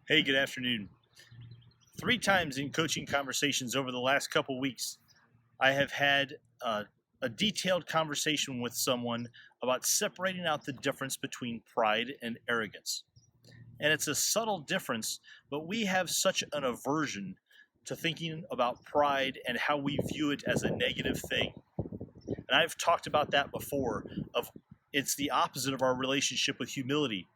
Hey, good afternoon. Three times in coaching conversations over the last couple weeks, I have had a detailed conversation with someone about separating out the difference between pride and arrogance. And it's a subtle difference, but we have such an aversion to thinking about pride and how we view it as a negative thing. And I've talked about that before of it's the opposite of our relationship with humility,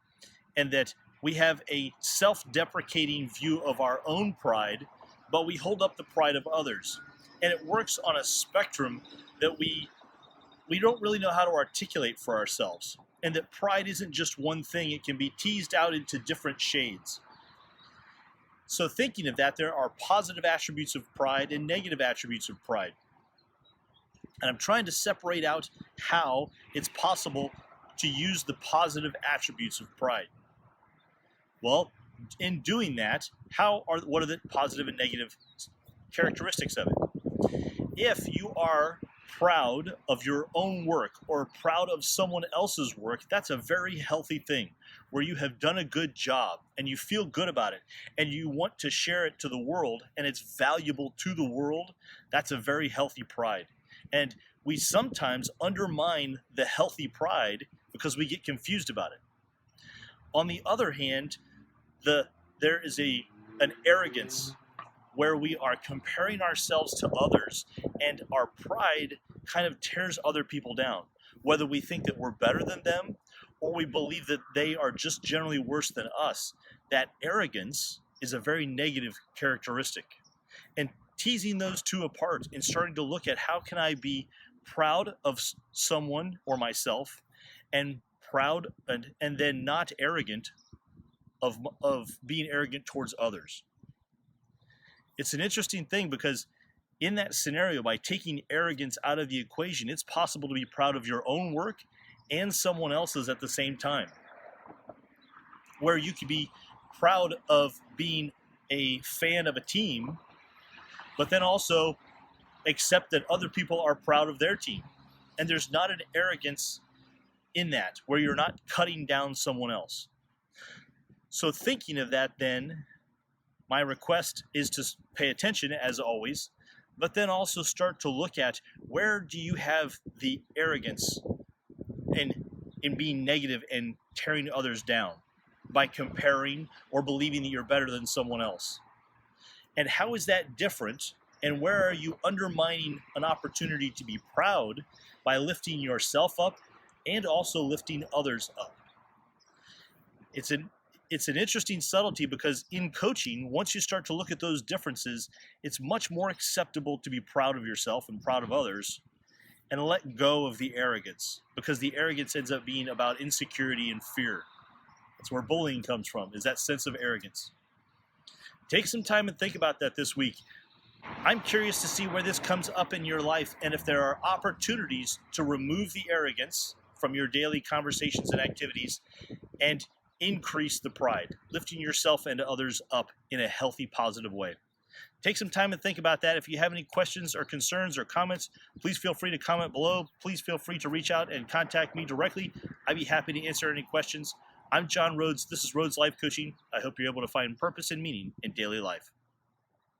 and that we have a self-deprecating view of our own pride, but we hold up the pride of others. And it works on a spectrum that we don't really know how to articulate for ourselves. And that pride isn't just one thing, it can be teased out into different shades. So thinking of that, there are positive attributes of pride and negative attributes of pride. And I'm trying to separate out how it's possible to use the positive attributes of pride. Well, in doing that, what are the positive and negative characteristics of it? If you are proud of your own work or proud of someone else's work, that's a very healthy thing, where you have done a good job and you feel good about it and you want to share it to the world and it's valuable to the world. That's a very healthy pride. And we sometimes undermine the healthy pride because we get confused about it. On the other hand, there is an arrogance where we are comparing ourselves to others, and our pride kind of tears other people down, whether we think that we're better than them or we believe that they are just generally worse than us. That arrogance is a very negative characteristic. And teasing those two apart and starting to look at how can I be proud of someone or myself, and proud and then not arrogant of being arrogant towards others. It's an interesting thing because in that scenario, by taking arrogance out of the equation, it's possible to be proud of your own work and someone else's at the same time. Where you could be proud of being a fan of a team, but then also accept that other people are proud of their team. And there's not an arrogance in that, where you're not cutting down someone else. So thinking of that, then, my request is to pay attention, as always, but then also start to look at where do you have the arrogance in being negative and tearing others down by comparing or believing that you're better than someone else. And how is that different? And where are you undermining an opportunity to be proud by lifting yourself up and also lifting others up? It's an interesting subtlety, because in coaching, once you start to look at those differences, it's much more acceptable to be proud of yourself and proud of others and let go of the arrogance, because the arrogance ends up being about insecurity and fear. That's where bullying comes from, is that sense of arrogance. Take some time and think about that this week. I'm curious to see where this comes up in your life and if there are opportunities to remove the arrogance from your daily conversations and activities and increase the pride, lifting yourself and others up in a healthy, positive way. Take some time and think about that. If you have any questions or concerns or comments, please feel free to comment below. Please feel free to reach out and contact me directly. I'd be happy to answer any questions. I'm John Rhoads. This is Rhoads Life Coaching. I hope you're able to find purpose and meaning in daily life.